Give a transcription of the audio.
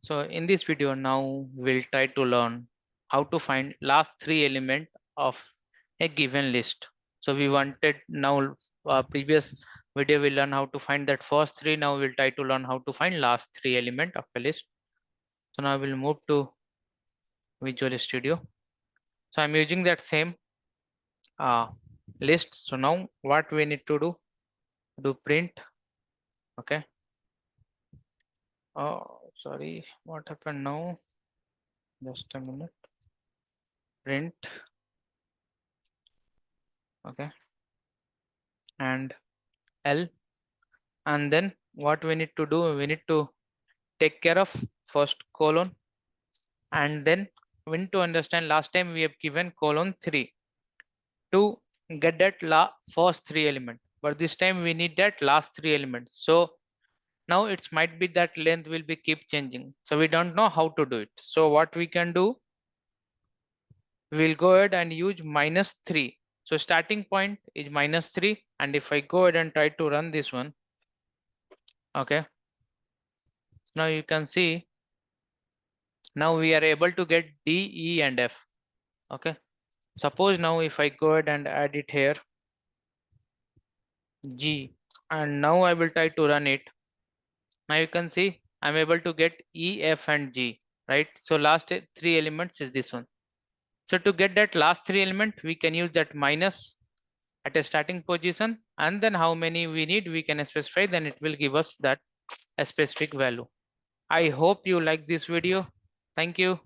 So in this video now we'll try to learn how to find last three element of a given list. So we wanted now previous video we learn how to find that first three. Now we'll try to learn how to find last three element of a list. So now we'll move to Visual Studio. So I'm using that same uh, list. So now what we need to do print. Okay. Oh, sorry, what happened now? Just a minute. Print. Okay. And L. And then what we need to do, we need to take care of first colon, and then we need to understand last time we have given colon 3 to get that first three element, but this time we need that last three elements. So now it might be that length will be keep changing, so we don't know how to do it. So what we can do, we'll go ahead and use -3. So starting point is -3, and if I go ahead and try to run this one, okay, now you can see now we are able to get D, E, and F. Okay. Suppose now if I go ahead and add it here, G, and now I will try to run it. Now you can see I'm able to get E, F, and G, right? So last three elements is this one. So to get that last three element, we can use that minus at a starting position, and then how many we need, we can specify, then it will give us that a specific value. I hope you like this video. Thank you.